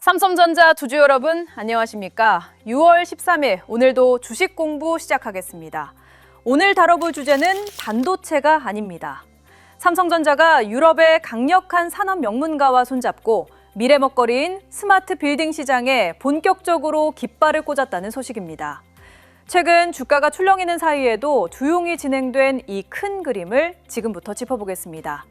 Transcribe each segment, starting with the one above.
삼성전자 주주 여러분 안녕하십니까? 6월 13일 오늘도 주식 공부 시작하겠습니다. 오늘 다뤄볼 주제는 반도체가 아닙니다. 삼성전자가 유럽의 강력한 산업 명문가와 손잡고 미래 먹거리인 스마트 빌딩 시장에 본격적으로 깃발을 꽂았다는 소식입니다. 최근 주가가 출렁이는 사이에도 조용히 진행된 이 큰 그림을 지금부터 짚어보겠습니다.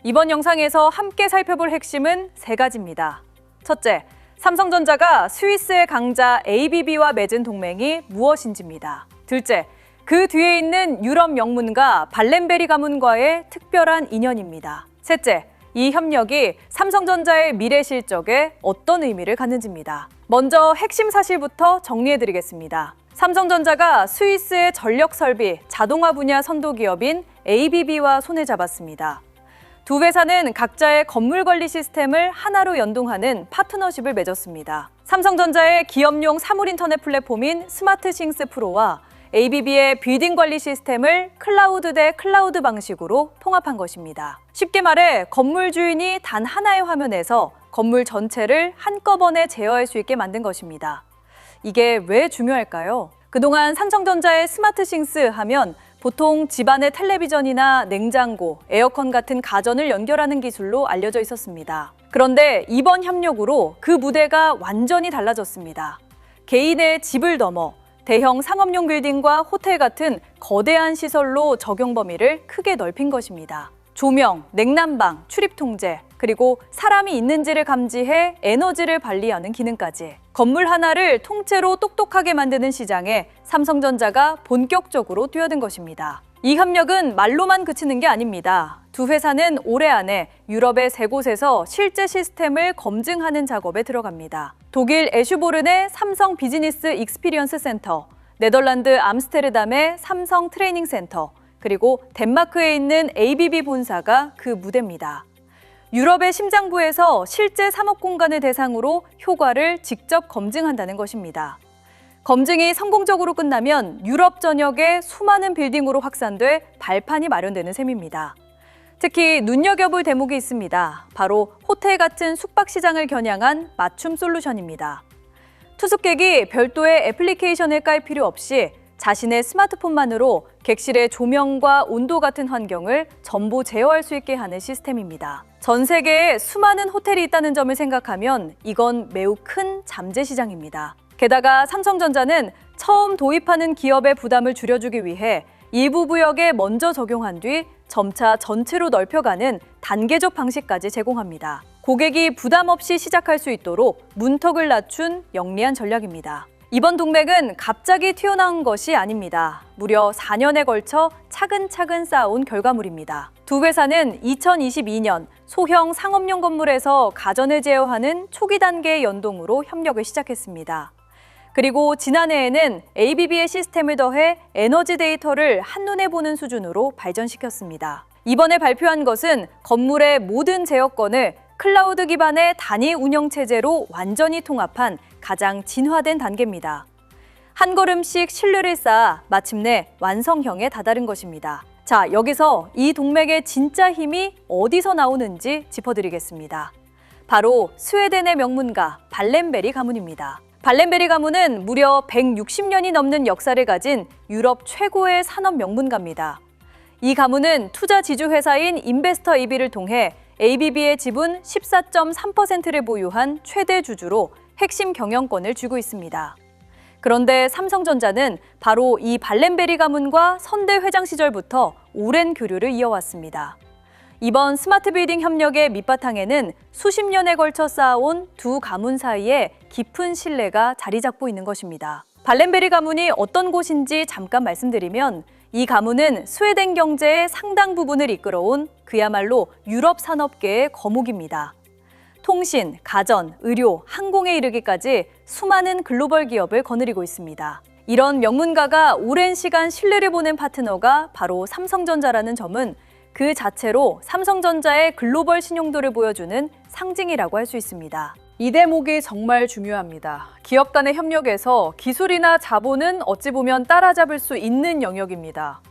이번 영상에서 함께 살펴볼 핵심은 세 가지입니다. 첫째, 삼성전자가 스위스의 강자 ABB와 맺은 동맹이 무엇인지입니다. 둘째, 그 뒤에 있는 유럽 명문가 발렌베리 가문과의 특별한 인연입니다. 셋째, 이 협력이 삼성전자의 미래 실적에 어떤 의미를 갖는지입니다. 먼저 핵심 사실부터 정리해드리겠습니다. 삼성전자가 스위스의 전력 설비, 자동화 분야 선도 기업인 ABB와 손을 잡았습니다. 두 회사는 각자의 건물 관리 시스템을 하나로 연동하는 파트너십을 맺었습니다. 삼성전자의 기업용 사물 인터넷 플랫폼인 스마트싱스 프로와 ABB의 빌딩 관리 시스템을 클라우드 대 클라우드 방식으로 통합한 것입니다. 쉽게 말해 건물 주인이 단 하나의 화면에서 건물 전체를 한꺼번에 제어할 수 있게 만든 것입니다. 이게 왜 중요할까요? 그동안 삼성전자의 스마트싱스 하면 보통 집안의 텔레비전이나 냉장고, 에어컨 같은 가전을 연결하는 기술로 알려져 있었습니다. 그런데 이번 협력으로 그 무대가 완전히 달라졌습니다. 개인의 집을 넘어 대형 상업용 빌딩과 호텔 같은 거대한 시설로 적용 범위를 크게 넓힌 것입니다. 조명, 냉난방, 출입 통제, 그리고 사람이 있는지를 감지해 에너지를 관리하는 기능까지 건물 하나를 통째로 똑똑하게 만드는 시장에 삼성전자가 본격적으로 뛰어든 것입니다. 이 협력은 말로만 그치는 게 아닙니다. 두 회사는 올해 안에 유럽의 세 곳에서 실제 시스템을 검증하는 작업에 들어갑니다. 독일 애슈보른의 삼성 비즈니스 익스피리언스 센터, 네덜란드 암스테르담의 삼성 트레이닝 센터, 그리고 덴마크에 있는 ABB 본사가 그 무대입니다. 유럽의 심장부에서 실제 산업 공간을 대상으로 효과를 직접 검증한다는 것입니다. 검증이 성공적으로 끝나면 유럽 전역에 수많은 빌딩으로 확산돼 발판이 마련되는 셈입니다. 특히 눈여겨볼 대목이 있습니다. 바로 호텔 같은 숙박 시장을 겨냥한 맞춤 솔루션입니다. 투숙객이 별도의 애플리케이션을 깔 필요 없이 자신의 스마트폰만으로 객실의 조명과 온도 같은 환경을 전부 제어할 수 있게 하는 시스템입니다. 전 세계에 수많은 호텔이 있다는 점을 생각하면 이건 매우 큰 잠재 시장입니다. 게다가 삼성전자는 처음 도입하는 기업의 부담을 줄여주기 위해 일부 부역에 먼저 적용한 뒤 점차 전체로 넓혀가는 단계적 방식까지 제공합니다. 고객이 부담 없이 시작할 수 있도록 문턱을 낮춘 영리한 전략입니다. 이번 동맹은 갑자기 튀어나온 것이 아닙니다. 무려 4년에 걸쳐 차근차근 쌓아온 결과물입니다. 두 회사는 2022년 소형 상업용 건물에서 가전을 제어하는 초기 단계의 연동으로 협력을 시작했습니다. 그리고 지난해에는 ABB의 시스템을 더해 에너지 데이터를 한눈에 보는 수준으로 발전시켰습니다. 이번에 발표한 것은 건물의 모든 제어권을 클라우드 기반의 단위 운영 체제로 완전히 통합한 가장 진화된 단계입니다. 한 걸음씩 신뢰를 쌓아 마침내 완성형에 다다른 것입니다. 자, 여기서 이 동맥의 진짜 힘이 어디서 나오는지 짚어드리겠습니다. 바로 스웨덴의 명문가 발렌베리 가문입니다. 발렌베리 가문은 무려 160년이 넘는 역사를 가진 유럽 최고의 산업 명문가입니다. 이 가문은 투자 지주회사인 인베스터 AB를 통해 ABB의 지분 14.3%를 보유한 최대 주주로 핵심 경영권을 쥐고 있습니다. 그런데 삼성전자는 바로 이 발렌베리 가문과 선대 회장 시절부터 오랜 교류를 이어왔습니다. 이번 스마트 빌딩 협력의 밑바탕에는 수십 년에 걸쳐 쌓아온 두 가문 사이에 깊은 신뢰가 자리 잡고 있는 것입니다. 발렌베리 가문이 어떤 곳인지 잠깐 말씀드리면 이 가문은 스웨덴 경제의 상당 부분을 이끌어온 그야말로 유럽 산업계의 거목입니다. 통신, 가전, 의료, 항공에 이르기까지 수많은 글로벌 기업을 거느리고 있습니다. 이런 명문가가 오랜 시간 신뢰를 보낸 파트너가 바로 삼성전자라는 점은 그 자체로 삼성전자의 글로벌 신용도를 보여주는 상징이라고 할 수 있습니다. 이 대목이 정말 중요합니다. 기업 간의 협력에서 기술이나 자본은 어찌 보면 따라잡을 수 있는 영역입니다.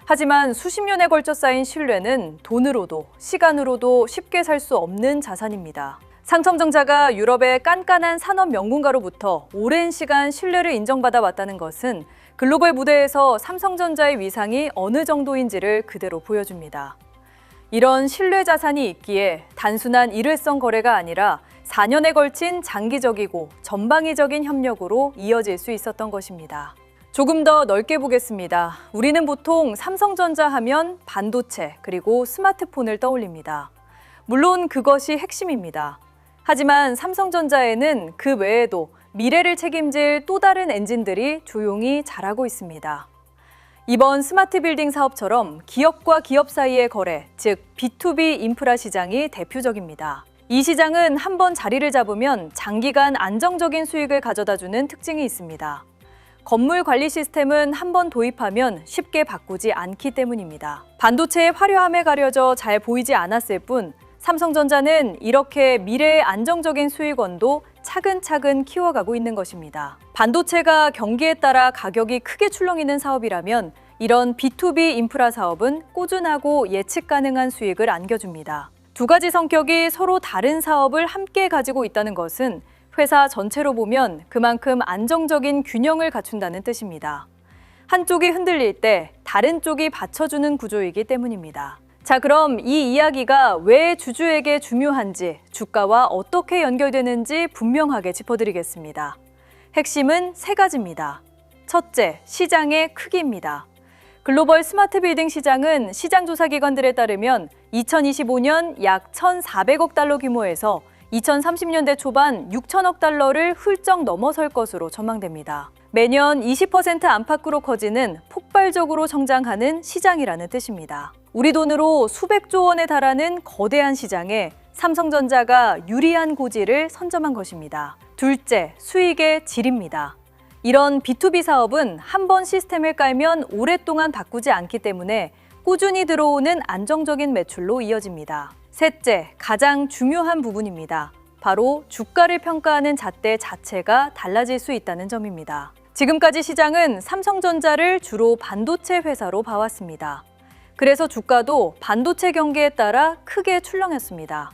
하지만 수십 년에 걸쳐 쌓인 신뢰는 돈으로도 시간으로도 쉽게 살 수 없는 자산입니다. 삼성전자가 유럽의 깐깐한 산업 명문가로부터 오랜 시간 신뢰를 인정받아 왔다는 것은 글로벌 무대에서 삼성전자의 위상이 어느 정도인지를 그대로 보여줍니다. 이런 신뢰 자산이 있기에 단순한 일회성 거래가 아니라 4년에 걸친 장기적이고 전방위적인 협력으로 이어질 수 있었던 것입니다. 조금 더 넓게 보겠습니다. 우리는 보통 삼성전자 하면 반도체 그리고 스마트폰을 떠올립니다. 물론 그것이 핵심입니다. 하지만 삼성전자에는 그 외에도 미래를 책임질 또 다른 엔진들이 조용히 자라고 있습니다. 이번 스마트 빌딩 사업처럼 기업과 기업 사이의 거래, 즉 B2B 인프라 시장이 대표적입니다. 이 시장은 한번 자리를 잡으면 장기간 안정적인 수익을 가져다주는 특징이 있습니다. 건물 관리 시스템은 한번 도입하면 쉽게 바꾸지 않기 때문입니다. 반도체의 화려함에 가려져 잘 보이지 않았을 뿐 삼성전자는 이렇게 미래의 안정적인 수익원도 차근차근 키워가고 있는 것입니다. 반도체가 경기에 따라 가격이 크게 출렁이는 사업이라면 이런 B2B 인프라 사업은 꾸준하고 예측 가능한 수익을 안겨줍니다. 두 가지 성격이 서로 다른 사업을 함께 가지고 있다는 것은 회사 전체로 보면 그만큼 안정적인 균형을 갖춘다는 뜻입니다. 한쪽이 흔들릴 때 다른 쪽이 받쳐주는 구조이기 때문입니다. 자, 그럼 이 이야기가 왜 주주에게 중요한지, 주가와 어떻게 연결되는지 분명하게 짚어드리겠습니다. 핵심은 세 가지입니다. 첫째, 시장의 크기입니다. 글로벌 스마트 빌딩 시장은 시장조사기관들에 따르면 2025년 약 1,400억 달러 규모에서 2030년대 초반 6천억 달러를 훌쩍 넘어설 것으로 전망됩니다. 매년 20% 안팎으로 커지는 폭발적으로 성장하는 시장이라는 뜻입니다. 우리 돈으로 수백조 원에 달하는 거대한 시장에 삼성전자가 유리한 고지를 선점한 것입니다. 둘째, 수익의 질입니다. 이런 B2B 사업은 한 번 시스템을 깔면 오랫동안 바꾸지 않기 때문에 꾸준히 들어오는 안정적인 매출로 이어집니다. 셋째, 가장 중요한 부분입니다. 바로 주가를 평가하는 잣대 자체가 달라질 수 있다는 점입니다. 지금까지 시장은 삼성전자를 주로 반도체 회사로 봐왔습니다. 그래서 주가도 반도체 경기에 따라 크게 출렁였습니다.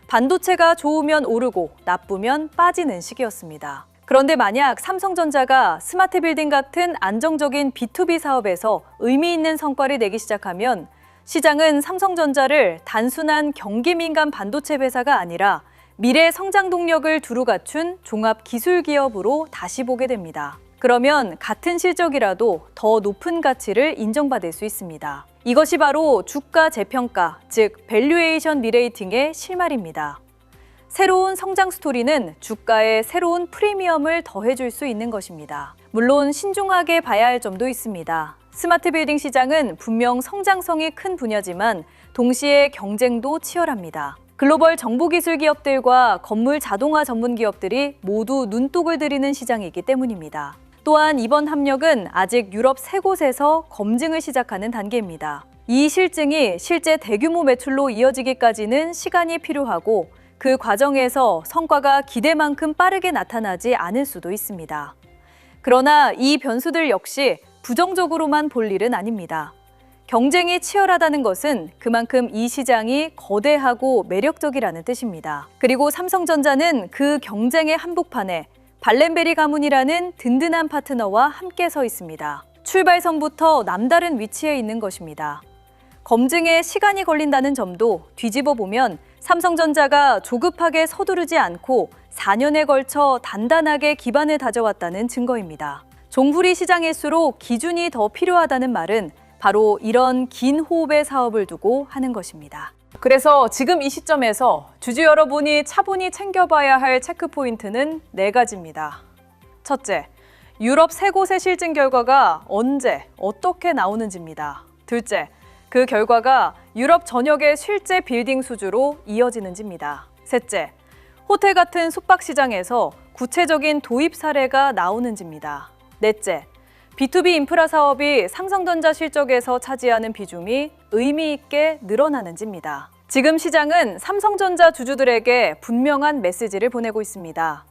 반도체가 좋으면 오르고 나쁘면 빠지는 시기였습니다. 그런데 만약 삼성전자가 스마트 빌딩 같은 안정적인 B2B 사업에서 의미 있는 성과를 내기 시작하면 시장은 삼성전자를 단순한 경기 민감 반도체 회사가 아니라 미래 성장 동력을 두루 갖춘 종합 기술 기업으로 다시 보게 됩니다. 그러면 같은 실적이라도 더 높은 가치를 인정받을 수 있습니다. 이것이 바로 주가 재평가, 즉 밸류에이션 리레이팅의 실마리입니다. 새로운 성장 스토리는 주가에 새로운 프리미엄을 더해줄 수 있는 것입니다. 물론 신중하게 봐야 할 점도 있습니다. 스마트 빌딩 시장은 분명 성장성이 큰 분야지만 동시에 경쟁도 치열합니다. 글로벌 정보기술 기업들과 건물 자동화 전문 기업들이 모두 눈독을 들이는 시장이기 때문입니다. 또한 이번 합력은 아직 유럽 3곳에서 검증을 시작하는 단계입니다. 이 실증이 실제 대규모 매출로 이어지기까지는 시간이 필요하고 그 과정에서 성과가 기대만큼 빠르게 나타나지 않을 수도 있습니다. 그러나 이 변수들 역시 부정적으로만 볼 일은 아닙니다. 경쟁이 치열하다는 것은 그만큼 이 시장이 거대하고 매력적이라는 뜻입니다. 그리고 삼성전자는 그 경쟁의 한복판에 발렌베리 가문이라는 든든한 파트너와 함께 서 있습니다. 출발선부터 남다른 위치에 있는 것입니다. 검증에 시간이 걸린다는 점도 뒤집어 보면 삼성전자가 조급하게 서두르지 않고 4년에 걸쳐 단단하게 기반을 다져왔다는 증거입니다. 종풀이 시장일수록 기준이 더 필요하다는 말은 바로 이런 긴 호흡의 사업을 두고 하는 것입니다. 그래서 지금 이 시점에서 주주 여러분이 차분히 챙겨봐야 할 체크포인트는 4가지입니다. 첫째, 유럽 3곳의 실증 결과가 언제, 어떻게 나오는지입니다. 둘째, 그 결과가 유럽 전역의 실제 빌딩 수주로 이어지는지입니다. 셋째, 호텔 같은 숙박시장에서 구체적인 도입 사례가 나오는지입니다. 넷째, B2B 인프라 사업이 삼성전자 실적에서 차지하는 비중이 의미 있게 늘어나는지입니다. 지금 시장은 삼성전자 주주들에게 분명한 메시지를 보내고 있습니다.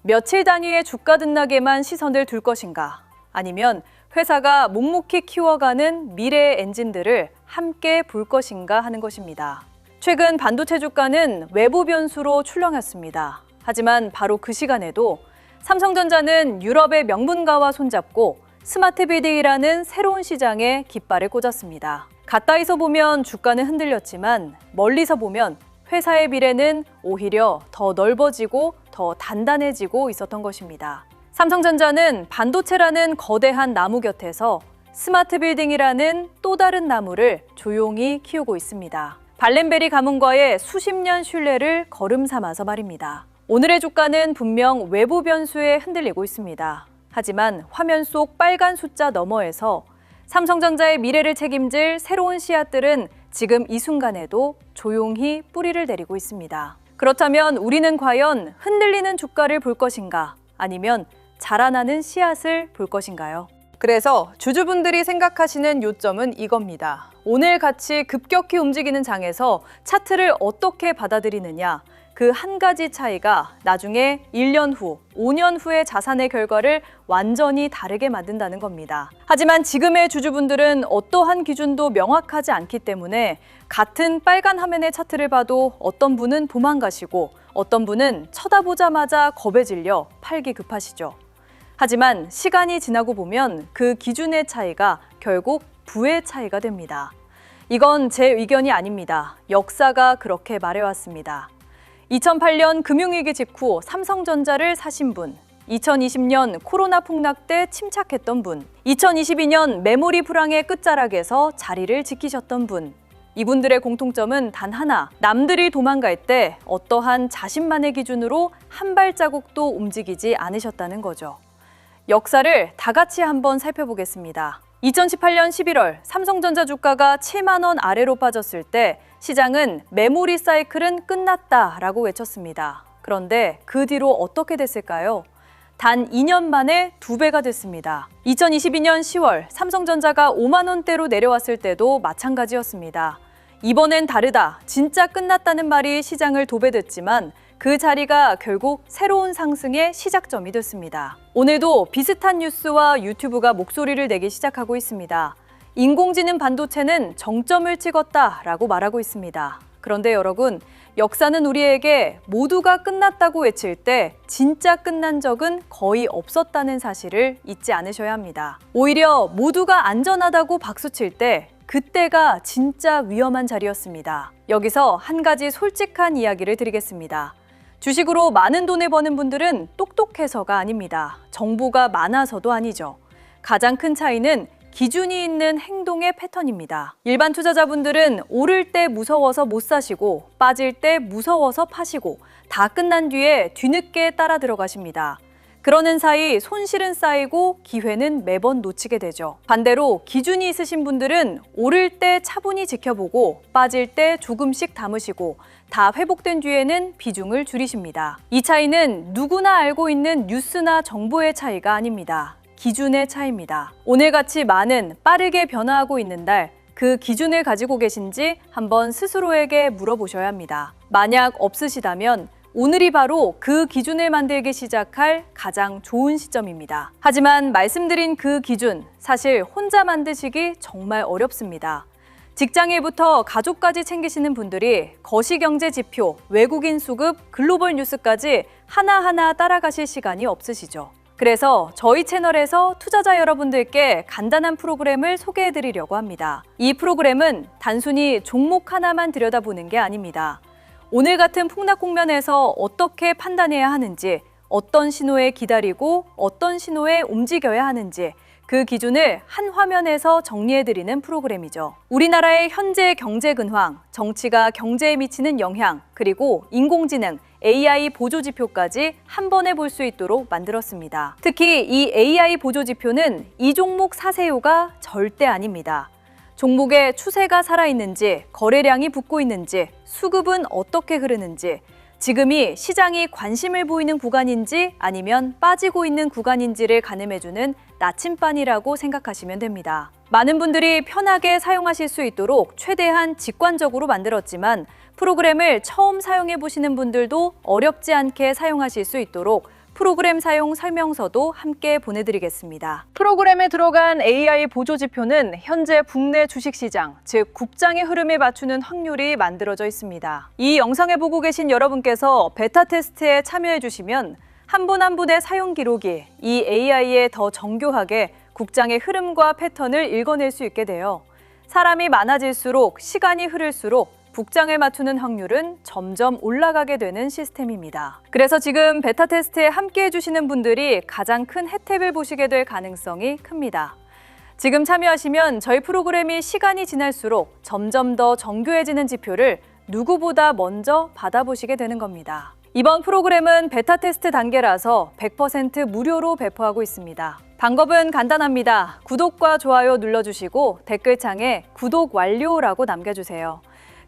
며칠 단위의 주가 등락에만 시선을 둘 것인가? 아니면 회사가 묵묵히 키워가는 미래의 엔진들을 함께 볼 것인가 하는 것입니다. 최근 반도체 주가는 외부 변수로 출렁였습니다. 하지만 바로 그 시간에도 삼성전자는 유럽의 명분가와 손잡고 스마트 빌딩이라는 새로운 시장에 깃발을 꽂았습니다. 가까이서 보면 주가는 흔들렸지만 멀리서 보면 회사의 미래는 오히려 더 넓어지고 더 단단해지고 있었던 것입니다. 삼성전자는 반도체라는 거대한 나무 곁에서 스마트 빌딩이라는 또 다른 나무를 조용히 키우고 있습니다. 발렌베리 가문과의 수십 년 신뢰를 걸음 삼아서 말입니다. 오늘의 주가는 분명 외부 변수에 흔들리고 있습니다. 하지만 화면 속 빨간 숫자 너머에서 삼성전자의 미래를 책임질 새로운 씨앗들은 지금 이 순간에도 조용히 뿌리를 내리고 있습니다. 그렇다면 우리는 과연 흔들리는 주가를 볼 것인가? 아니면 자라나는 씨앗을 볼 것인가요? 그래서 주주분들이 생각하시는 요점은 이겁니다. 오늘 같이 급격히 움직이는 장에서 차트를 어떻게 받아들이느냐, 그 한 가지 차이가 나중에 1년 후, 5년 후의 자산의 결과를 완전히 다르게 만든다는 겁니다. 하지만 지금의 주주분들은 어떠한 기준도 명확하지 않기 때문에 같은 빨간 화면의 차트를 봐도 어떤 분은 도망가시고 어떤 분은 쳐다보자마자 겁에 질려 팔기 급하시죠. 하지만 시간이 지나고 보면 그 기준의 차이가 결국 부의 차이가 됩니다. 이건 제 의견이 아닙니다. 역사가 그렇게 말해왔습니다. 2008년 금융위기 직후 삼성전자를 사신 분, 2020년 코로나 폭락 때 침착했던 분, 2022년 메모리 불황의 끝자락에서 자리를 지키셨던 분, 이분들의 공통점은 단 하나, 남들이 도망갈 때 어떠한 자신만의 기준으로 한 발자국도 움직이지 않으셨다는 거죠. 역사를 다 같이 한번 살펴보겠습니다. 2018년 11월 삼성전자 주가가 7만 원 아래로 빠졌을 때 시장은 메모리 사이클은 끝났다라고 외쳤습니다. 그런데 그 뒤로 어떻게 됐을까요? 단 2년 만에 2배가 됐습니다. 2022년 10월 삼성전자가 5만 원대로 내려왔을 때도 마찬가지였습니다. 이번엔 다르다, 진짜 끝났다는 말이 시장을 도배됐지만 그 자리가 결국 새로운 상승의 시작점이 됐습니다. 오늘도 비슷한 뉴스와 유튜브가 목소리를 내기 시작하고 있습니다. 인공지능 반도체는 정점을 찍었다라고 말하고 있습니다. 그런데 여러분, 역사는 우리에게 모두가 끝났다고 외칠 때 진짜 끝난 적은 거의 없었다는 사실을 잊지 않으셔야 합니다. 오히려 모두가 안전하다고 박수칠 때 그때가 진짜 위험한 자리였습니다. 여기서 한 가지 솔직한 이야기를 드리겠습니다. 주식으로 많은 돈을 버는 분들은 똑똑해서가 아닙니다. 정보가 많아서도 아니죠. 가장 큰 차이는 기준이 있는 행동의 패턴입니다. 일반 투자자분들은 오를 때 무서워서 못 사시고 빠질 때 무서워서 파시고 다 끝난 뒤에 뒤늦게 따라 들어가십니다. 그러는 사이 손실은 쌓이고 기회는 매번 놓치게 되죠. 반대로 기준이 있으신 분들은 오를 때 차분히 지켜보고 빠질 때 조금씩 담으시고 다 회복된 뒤에는 비중을 줄이십니다. 이 차이는 누구나 알고 있는 뉴스나 정보의 차이가 아닙니다. 기준의 차이입니다. 오늘같이 많은 빠르게 변화하고 있는 날, 그 기준을 가지고 계신지 한번 스스로에게 물어보셔야 합니다. 만약 없으시다면 오늘이 바로 그 기준을 만들기 시작할 가장 좋은 시점입니다. 하지만 말씀드린 그 기준, 사실 혼자 만드시기 정말 어렵습니다. 직장일부터 가족까지 챙기시는 분들이 거시경제 지표, 외국인 수급, 글로벌 뉴스까지 하나하나 따라가실 시간이 없으시죠. 그래서 저희 채널에서 투자자 여러분들께 간단한 프로그램을 소개해드리려고 합니다. 이 프로그램은 단순히 종목 하나만 들여다보는 게 아닙니다. 오늘 같은 폭락 국면에서 어떻게 판단해야 하는지, 어떤 신호에 기다리고 어떤 신호에 움직여야 하는지 그 기준을 한 화면에서 정리해드리는 프로그램이죠. 우리나라의 현재 경제 근황, 정치가 경제에 미치는 영향, 그리고 인공지능, AI 보조지표까지 한 번에 볼 수 있도록 만들었습니다. 특히 이 AI 보조지표는 이 종목 사세요가 절대 아닙니다. 종목의 추세가 살아있는지, 거래량이 붙고 있는지, 수급은 어떻게 흐르는지, 지금이 시장이 관심을 보이는 구간인지 아니면 빠지고 있는 구간인지를 가늠해주는 나침반이라고 생각하시면 됩니다. 많은 분들이 편하게 사용하실 수 있도록 최대한 직관적으로 만들었지만 프로그램을 처음 사용해 보시는 분들도 어렵지 않게 사용하실 수 있도록 프로그램 사용 설명서도 함께 보내드리겠습니다. 프로그램에 들어간 AI 보조지표는 현재 국내 주식시장, 즉 국장의 흐름에 맞추는 확률이 만들어져 있습니다. 이 영상을 보고 계신 여러분께서 베타 테스트에 참여해 주시면 한 분 한 분의 사용 기록이 이 AI에 더 정교하게 국장의 흐름과 패턴을 읽어낼 수 있게 되어 사람이 많아질수록 시간이 흐를수록 북장을 맞추는 확률은 점점 올라가게 되는 시스템입니다. 그래서 지금 베타 테스트에 함께 해주시는 분들이 가장 큰 혜택을 보시게 될 가능성이 큽니다. 지금 참여하시면 저희 프로그램이 시간이 지날수록 점점 더 정교해지는 지표를 누구보다 먼저 받아보시게 되는 겁니다. 이번 프로그램은 베타 테스트 단계라서 100% 무료로 배포하고 있습니다. 방법은 간단합니다. 구독과 좋아요 눌러주시고 댓글창에 구독 완료라고 남겨주세요.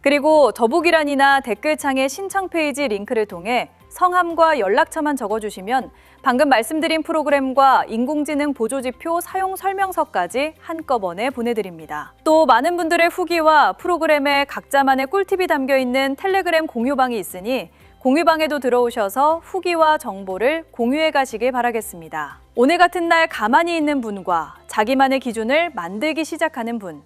그리고 더보기란이나 댓글창의 신청 페이지 링크를 통해 성함과 연락처만 적어주시면 방금 말씀드린 프로그램과 인공지능 보조지표 사용 설명서까지 한꺼번에 보내드립니다. 또 많은 분들의 후기와 프로그램에 각자만의 꿀팁이 담겨있는 텔레그램 공유방이 있으니 공유방에도 들어오셔서 후기와 정보를 공유해 가시길 바라겠습니다. 오늘 같은 날 가만히 있는 분과 자기만의 기준을 만들기 시작하는 분,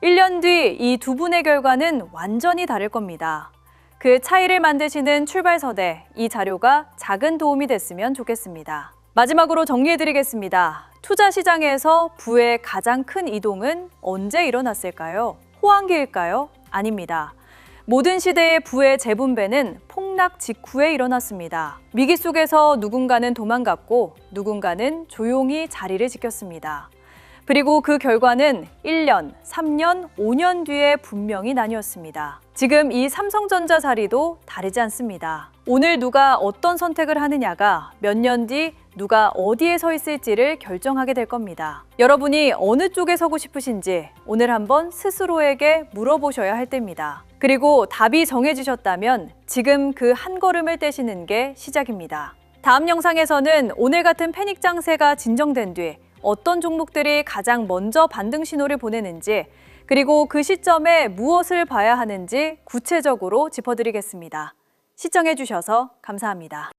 1년 뒤 이 두 분의 결과는 완전히 다를 겁니다. 그 차이를 만드시는 출발선에 이 자료가 작은 도움이 됐으면 좋겠습니다. 마지막으로 정리해드리겠습니다. 투자 시장에서 부의 가장 큰 이동은 언제 일어났을까요? 호황기일까요? 아닙니다. 모든 시대의 부의 재분배는 폭락 직후에 일어났습니다. 위기 속에서 누군가는 도망갔고 누군가는 조용히 자리를 지켰습니다. 그리고 그 결과는 1년, 3년, 5년 뒤에 분명히 나뉘었습니다. 지금 이 삼성전자 자리도 다르지 않습니다. 오늘 누가 어떤 선택을 하느냐가 몇 년 뒤 누가 어디에 서 있을지를 결정하게 될 겁니다. 여러분이 어느 쪽에 서고 싶으신지 오늘 한번 스스로에게 물어보셔야 할 때입니다. 그리고 답이 정해지셨다면 지금 그 한 걸음을 떼시는 게 시작입니다. 다음 영상에서는 오늘 같은 패닉 장세가 진정된 뒤 어떤 종목들이 가장 먼저 반등 신호를 보내는지 그리고 그 시점에 무엇을 봐야 하는지 구체적으로 짚어드리겠습니다. 시청해주셔서 감사합니다.